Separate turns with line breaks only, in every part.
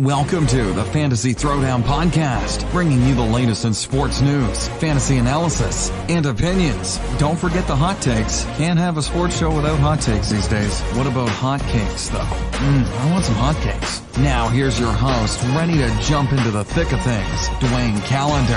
Welcome to the Fantasy Throwdown Podcast, bringing you the latest in sports news, fantasy analysis, and opinions. Don't forget the hot takes. Can't have a sports show without hot takes these days. What about hot cakes, though? I want some hot cakes. Now here's your host, ready to jump into the thick of things, Dwayne Callender.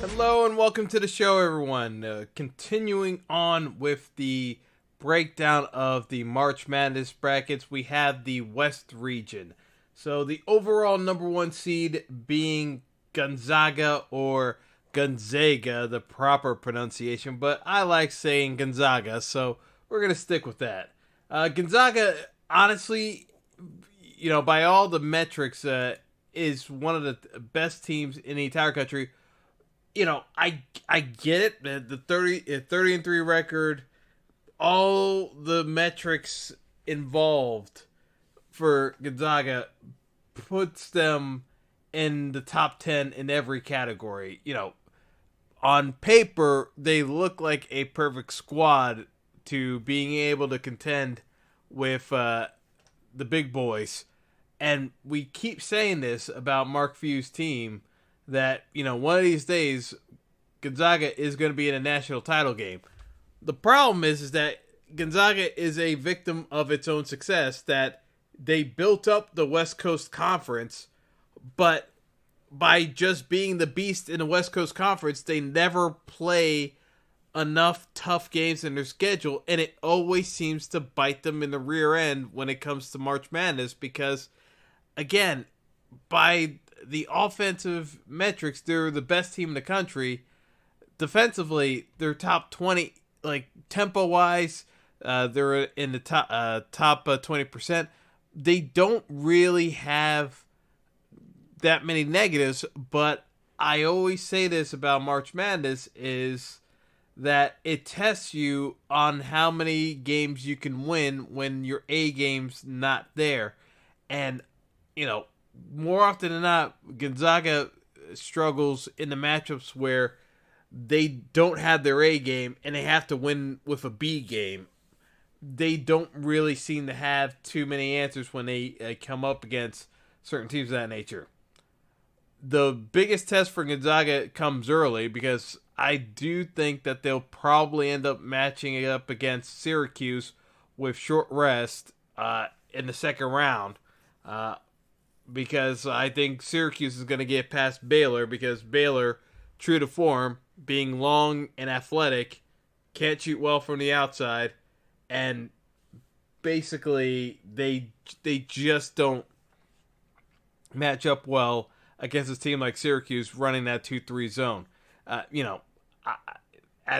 Hello and welcome to the show, everyone. Continuing on with the breakdown of the March Madness brackets, we have the West region. So the overall number one seed being Gonzaga, or Gonzaga, the proper pronunciation, but I like saying Gonzaga, so we're going to stick with that. Gonzaga, honestly, by all the metrics, is one of the best teams in the entire country. I get it, the 30-3 record, all the metrics involved for Gonzaga puts them in the top 10 in every category. On paper, they look like a perfect squad to being able to contend with the big boys. And we keep saying this about Mark Few's team, that, one of these days, Gonzaga is going to be in a national title game. The problem is that Gonzaga is a victim of its own success, that they built up the West Coast Conference, but by just being the beast in the West Coast Conference, they never play enough tough games in their schedule, and it always seems to bite them in the rear end when it comes to March Madness, because, again, by the offensive metrics, they're the best team in the country. Defensively, they're top 20, tempo-wise, they're in the top 20%. They don't really have that many negatives, but I always say this about March Madness, is that it tests you on how many games you can win when your A game's not there. And, more often than not, Gonzaga struggles in the matchups where they don't have their A game and they have to win with a B game. They don't really seem to have too many answers when they come up against certain teams of that nature. The biggest test for Gonzaga comes early, because I do think that they'll probably end up matching it up against Syracuse with short rest in the second round. Because I think Syracuse is going to get past Baylor, because Baylor, true to form, being long and athletic, can't shoot well from the outside, and basically they just don't match up well against a team like Syracuse running that 2-3 zone. At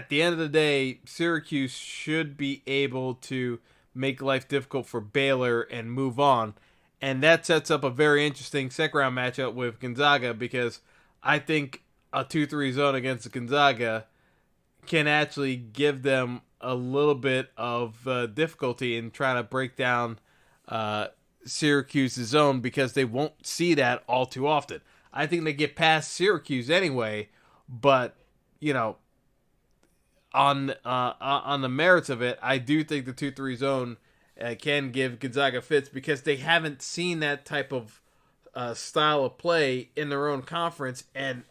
the end of the day, Syracuse should be able to make life difficult for Baylor and move on. And that sets up a very interesting second-round matchup with Gonzaga, because I think a 2-3 zone against Gonzaga can actually give them a little bit of difficulty in trying to break down Syracuse's zone, because they won't see that all too often. I think they get past Syracuse anyway, but, on the merits of it, I do think the 2-3 zone can give Gonzaga fits, because they haven't seen that type of style of play in their own conference. And,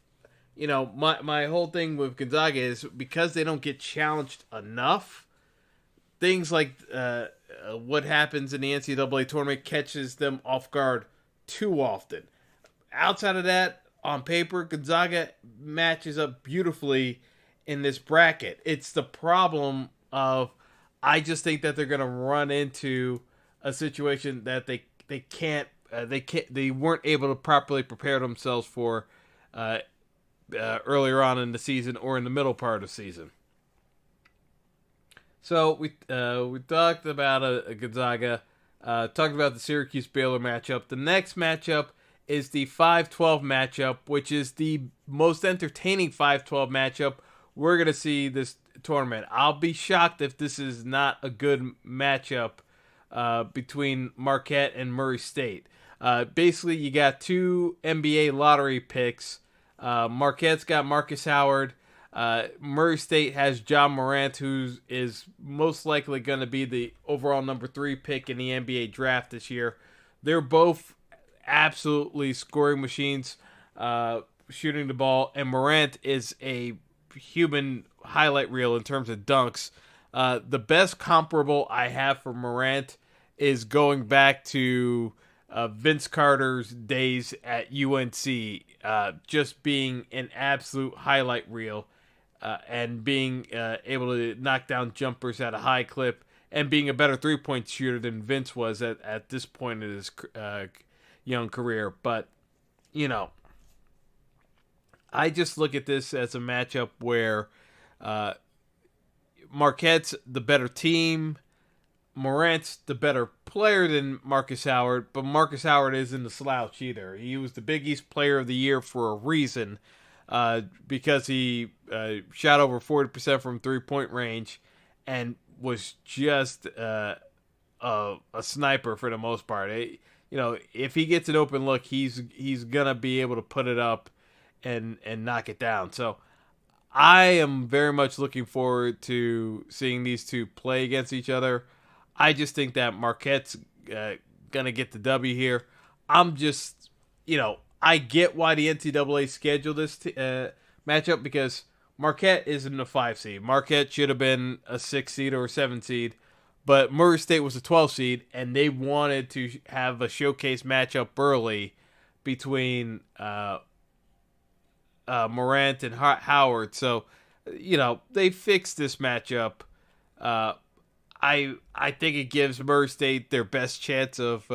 my whole thing with Gonzaga is, because they don't get challenged enough, things like what happens in the NCAA tournament catches them off guard too often. Outside of that, on paper, Gonzaga matches up beautifully in this bracket. It's the problem of, I just think that they're going to run into a situation that they weren't able to properly prepare themselves for earlier on in the season, or in the middle part of the season. So we talked about a Gonzaga, talked about the Syracuse-Baylor matchup. The next matchup is the 5-12 matchup, which is the most entertaining 5-12 matchup we're going to see this tournament. I'll be shocked if this is not a good matchup between Marquette and Murray State. Basically, you got two NBA lottery picks. Marquette's got Marcus Howard. Murray State has John Morant, who is most likely going to be the overall number 3 pick in the NBA draft this year. they're both absolutely scoring machines, shooting the ball, and Morant is a human highlight reel in terms of dunks. The best comparable I have for Morant is going back to Vince Carter's days at UNC, just being an absolute highlight reel, and being able to knock down jumpers at a high clip, and being a better three-point shooter than Vince was at this point in his young career. But, I just look at this as a matchup where Marquette's the better team. Morant's the better player than Marcus Howard, but Marcus Howard isn't a slouch either. He was the Big East Player of the Year for a reason, because he shot over 40% from three-point range and was just a sniper for the most part. If he gets an open look, he's gonna be able to put it up and knock it down. So I am very much looking forward to seeing these two play against each other. I just think that Marquette's gonna get the W here. I'm just, I get why the NCAA scheduled this matchup, because Marquette isn't a 5 seed. Marquette should have been a 6 seed or a 7 seed, but Murray State was a 12 seed, and they wanted to have a showcase matchup early between Morant and Howard. So, they fixed this matchup. I think it gives Murray State their best chance of,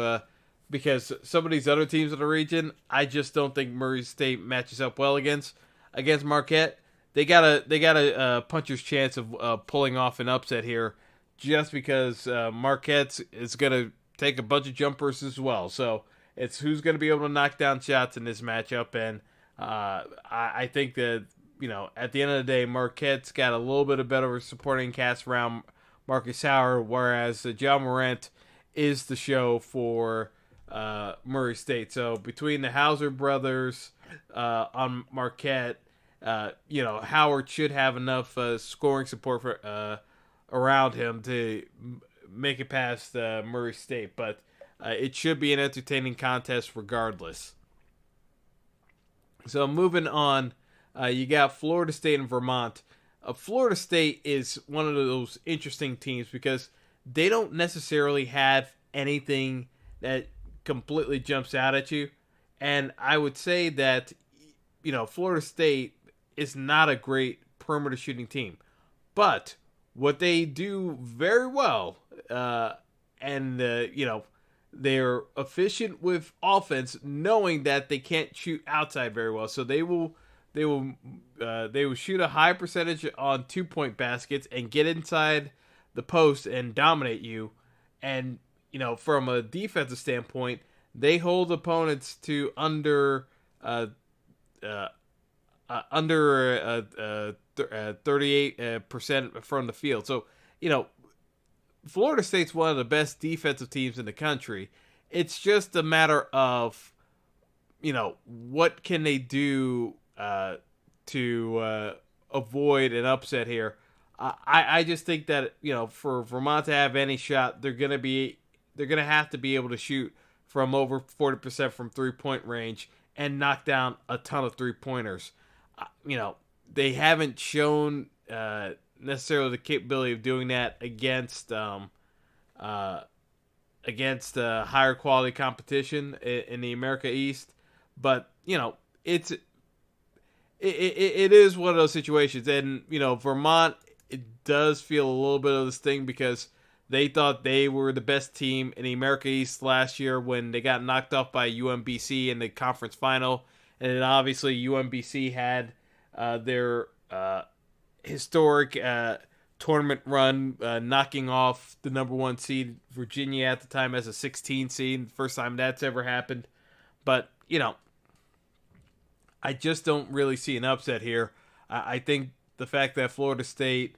because some of these other teams in the region, I just don't think Murray State matches up well against Marquette. They got a puncher's chance of pulling off an upset here, just because Marquette is gonna take a bunch of jumpers as well. So it's who's gonna be able to knock down shots in this matchup, and I think that at the end of the day, Marquette's got a little bit of better supporting cast around Marcus Howard, whereas John Morant is the show for Murray State. So between the Hauser brothers on Marquette, Howard should have enough scoring support for around him to make it past Murray State. But it should be an entertaining contest regardless. So moving on, you got Florida State and Vermont. Florida State is one of those interesting teams because they don't necessarily have anything that completely jumps out at you. And I would say that, Florida State is not a great perimeter shooting team. But what they do very well, they're efficient with offense, knowing that they can't shoot outside very well. So they will shoot a high percentage on 2-point baskets and get inside the post and dominate you. And from a defensive standpoint, they hold opponents to under 38% from the field. So Florida State's one of the best defensive teams in the country. It's just a matter of what can they do to avoid an upset here. I just think that for Vermont to have any shot, they're gonna have to be able to shoot from over 40% from 3-point range and knock down a ton of 3-pointers. They haven't shown necessarily the capability of doing that against higher quality competition in the America East, but it is one of those situations. And Vermont, it does feel a little bit of this thing because they thought they were the best team in the America East last year when they got knocked off by UMBC in the conference final. And then obviously UMBC had their historic tournament run, knocking off the number 1 seed Virginia at the time as a 16 seed. First time that's ever happened. But, I just don't really see an upset here. I think the fact that Florida State,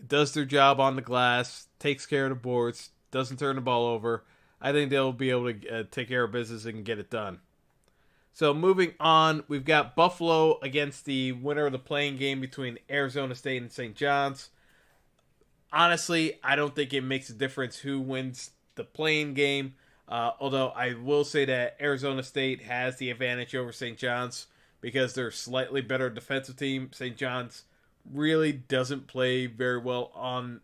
does their job on the glass, takes care of the boards, doesn't turn the ball over, I think they'll be able to take care of business and get it done. So moving on, we've got Buffalo against the winner of the playing game between Arizona State and St. John's. Honestly, I don't think it makes a difference who wins the playing game. Although I will say that Arizona State has the advantage over St. John's because they're a slightly better defensive team. St. John's really doesn't play very well on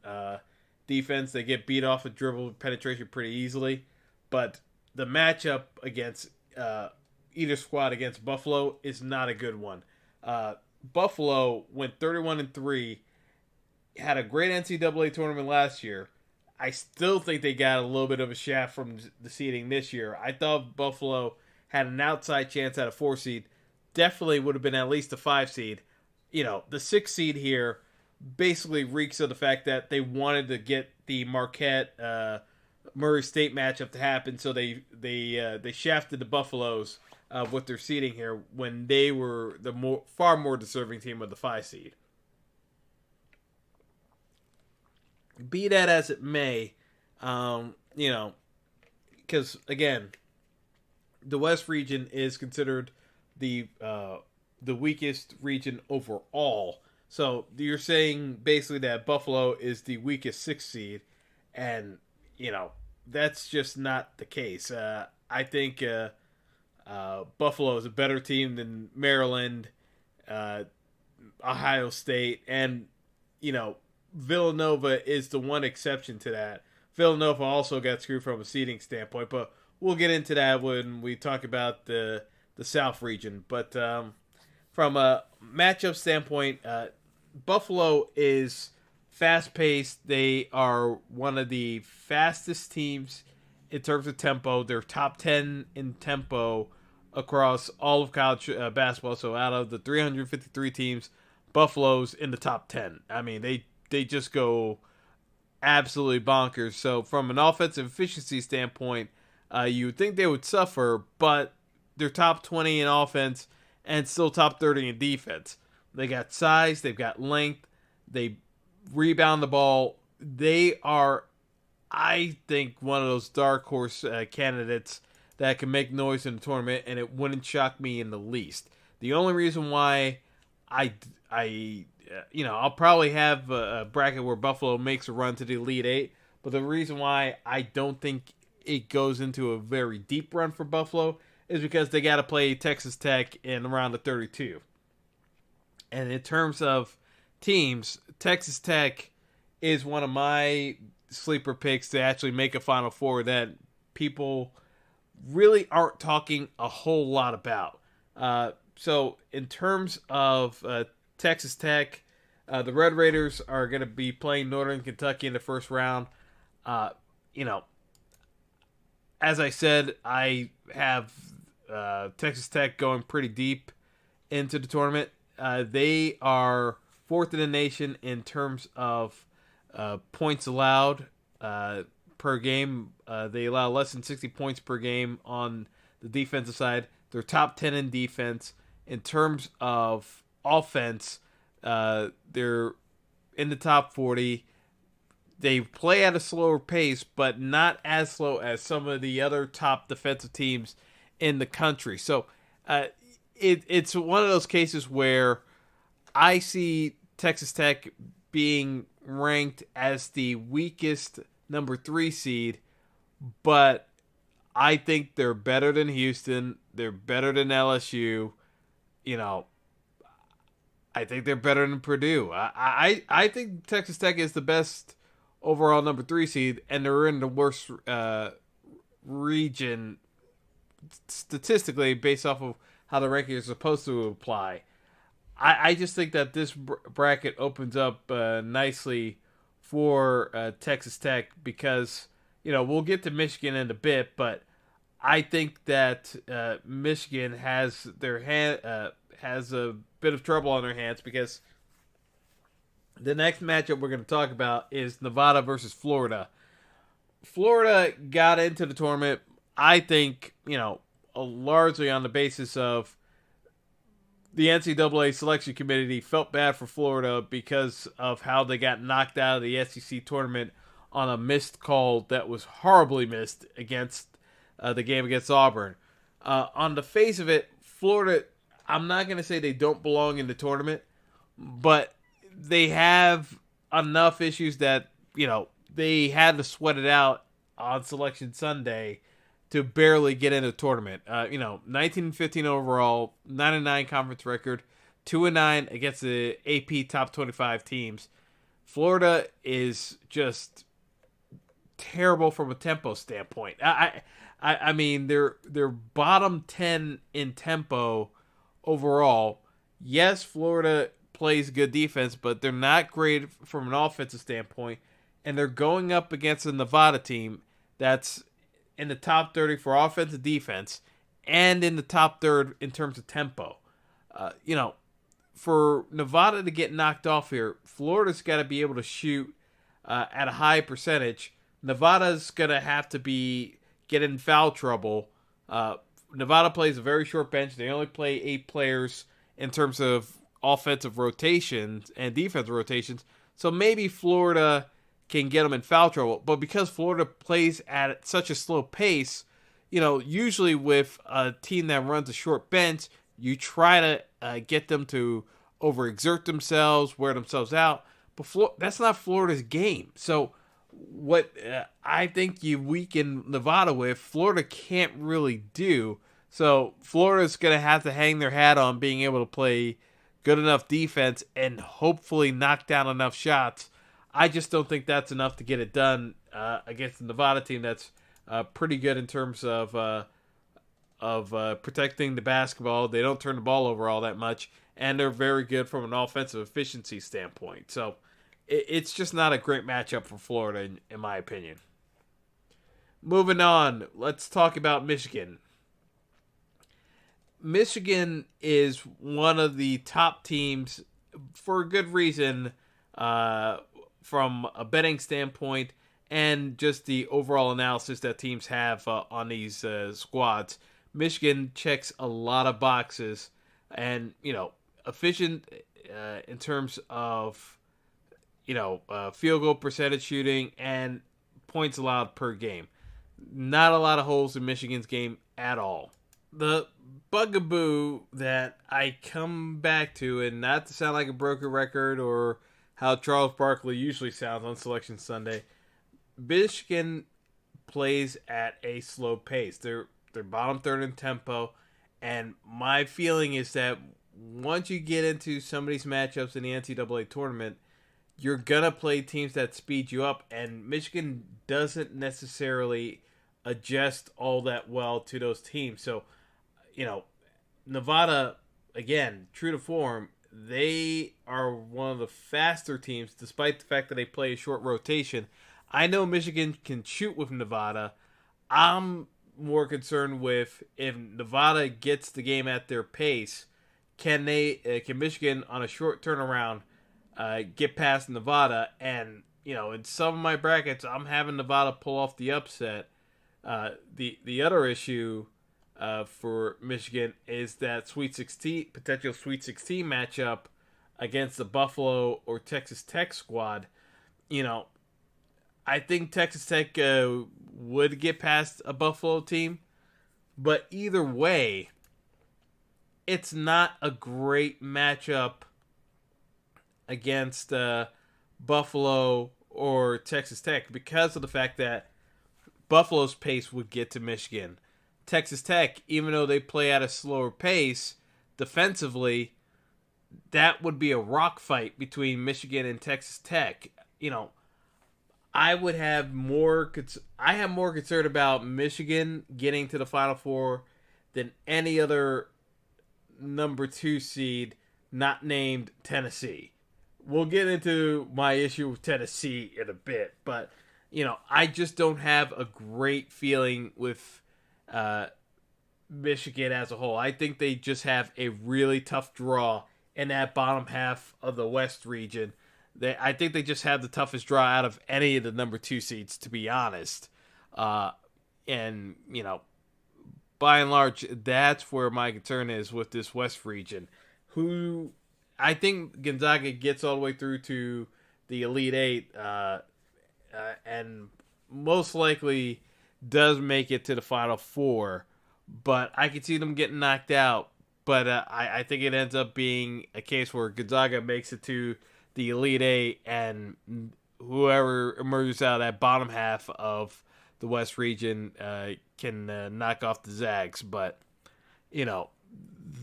defense. They get beat off with dribble penetration pretty easily. But the matchup against either squad against Buffalo is not a good one. Buffalo went 31-3, had a great NCAA tournament last year. I still think they got a little bit of a shaft from the seeding this year. I thought Buffalo had an outside chance at a 4 seed. Definitely would have been at least a 5 seed. The 6 seed here basically reeks of the fact that they wanted to get the Marquette Murray State matchup to happen, so they shafted the Buffaloes with their seeding here when they were the far more deserving team of the 5 seed. Be that as it may, because again, the West region is considered the weakest region overall. So you're saying basically that Buffalo is the weakest 6 seed, and that's just not the case. I think Buffalo is a better team than Maryland, Ohio State, and Villanova is the one exception to that. Villanova also got screwed from a seeding standpoint, but we'll get into that when we talk about the South region. But from a matchup standpoint, Buffalo is fast-paced. They are one of the fastest teams in terms of tempo. They're top 10 in tempo across all of college basketball. So out of the 353 teams, Buffalo's in the top 10. I mean, they just go absolutely bonkers. So from an offensive efficiency standpoint, you would think they would suffer, but they're top 20 in offense and still top 30 in defense. They got size, they've got length, they rebound the ball. They are, I think, one of those dark horse candidates that can make noise in the tournament, and it wouldn't shock me in the least. The only reason why I'll probably have a bracket where Buffalo makes a run to the Elite Eight, but the reason why I don't think it goes into a very deep run for Buffalo is because they got to play Texas Tech in the round of 32. And in terms of teams, Texas Tech is one of my sleeper picks to actually make a Final Four that people really aren't talking a whole lot about. So in terms of Texas Tech, the Red Raiders are going to be playing Northern Kentucky in the first round. As I said, I have Texas Tech going pretty deep into the tournament. They are 4th in the nation in terms of points allowed per game. They allow less than 60 points per game on the defensive side. They're top 10 in defense. In terms of offense, they're in the top 40. They play at a slower pace, but not as slow as some of the other top defensive teams in the country. So it's one of those cases where I see Texas Tech being ranked as the weakest number 3 seed, but I think they're better than Houston. They're better than LSU. I think they're better than Purdue. I think Texas Tech is the best overall number 3 seed, and they're in the worst region statistically based off of how the ranking is supposed to apply. I just think that this bracket opens up nicely for Texas Tech because, we'll get to Michigan in a bit, but I think that Michigan has has a bit of trouble on their hands because the next matchup we're going to talk about is Nevada versus Florida. Florida got into the tournament, I think, largely on the basis of the NCAA selection committee felt bad for Florida because of how they got knocked out of the SEC tournament on a missed call that was horribly missed against the game against Auburn. On the face of it, Florida, I'm not going to say they don't belong in the tournament, but they have enough issues that, they had to sweat it out on Selection Sunday to barely get into the tournament. 19-15 overall, 9-9 conference record, 2-9 against the AP top 25 teams. Florida is just terrible from a tempo standpoint. I mean, they're bottom 10 in tempo overall. Yes, Florida plays good defense, but they're not great from an offensive standpoint. And they're going up against a Nevada team that's in the top 30 for offensive defense and in the top third in terms of tempo. For Nevada to get knocked off here, Florida's got to be able to shoot at a high percentage. Nevada's going to have to get in foul trouble. Nevada plays a very short bench. They only play 8 players in terms of offensive rotations and defensive rotations. So maybe Florida can get them in foul trouble. But because Florida plays at such a slow pace, usually with a team that runs a short bench, you try to get them to overexert themselves, wear themselves out. But that's not Florida's game. So what I think you weaken Nevada with, Florida can't really do. So Florida's going to have to hang their hat on being able to play good enough defense and hopefully knock down enough shots. I just don't think that's enough to get it done against the Nevada team that's pretty good in terms of protecting the basketball. They don't turn the ball over all that much, and they're very good from an offensive efficiency standpoint. So it's just not a great matchup for Florida, in my opinion. Moving on, let's talk about Michigan. Michigan is one of the top teams for a good reason from a betting standpoint and just the overall analysis that teams have on these squads. Michigan checks a lot of boxes and, efficient in terms of, field goal percentage shooting and points allowed per game. Not a lot of holes in Michigan's game at all. The bugaboo that I come back to, and not to sound like a broken record or how Charles Barkley usually sounds on Selection Sunday, Michigan plays at a slow pace. They're bottom third in tempo, and my feeling is that once you get into some of these matchups in the NCAA tournament, you're gonna play teams that speed you up, and Michigan doesn't necessarily adjust all that well to those teams. So, Nevada, again, true to form, they are one of the faster teams, despite the fact that they play a short rotation. I know Michigan can shoot with Nevada. I'm more concerned with if Nevada gets the game at their pace, can Michigan on a short turnaround get past Nevada? And in some of my brackets, I'm having Nevada pull off the upset. The other issue for Michigan is that potential Sweet 16 matchup against the Buffalo or Texas Tech squad. I think Texas Tech would get past a Buffalo team, but either way, it's not a great matchup against Buffalo or Texas Tech because of the fact that Buffalo's pace would get to Michigan. Texas Tech, even though they play at a slower pace, defensively, that would be a rock fight between Michigan and Texas Tech. I have more concern about Michigan getting to the Final Four than any other number 2 seed not named Tennessee. We'll get into my issue with Tennessee in a bit, but I just don't have a great feeling with Michigan as a whole. I think they just have a really tough draw in that bottom half of the West region. I think they just have the toughest draw out of any of the number 2 seeds, to be honest. And, by and large, that's where my concern is with this West region. Who I think Gonzaga gets all the way through to the Elite Eight, and most likely does make it to the Final Four. But I could see them getting knocked out. But I think it ends up being a case where Gonzaga makes it to the Elite Eight, and whoever emerges out of that bottom half of the West region can knock off the Zags. But,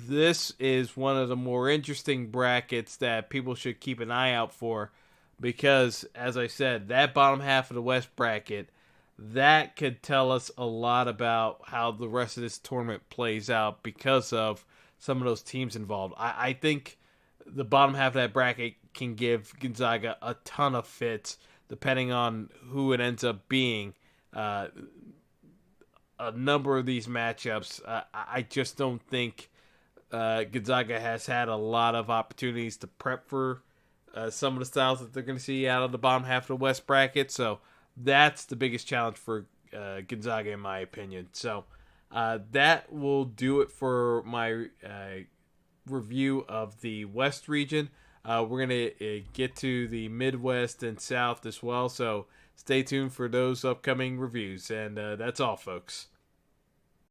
this is one of the more interesting brackets that people should keep an eye out for because, as I said, that bottom half of the West bracket, that could tell us a lot about how the rest of this tournament plays out because of some of those teams involved. I think the bottom half of that bracket can give Gonzaga a ton of fits depending on who it ends up being. A number of these matchups, I just don't think Gonzaga has had a lot of opportunities to prep for some of the styles that they're going to see out of the bottom half of the West bracket. So that's the biggest challenge for Gonzaga, in my opinion. So that will do it for my review of the West region. We're going to get to the Midwest and South as well. So stay tuned for those upcoming reviews. And that's all, folks.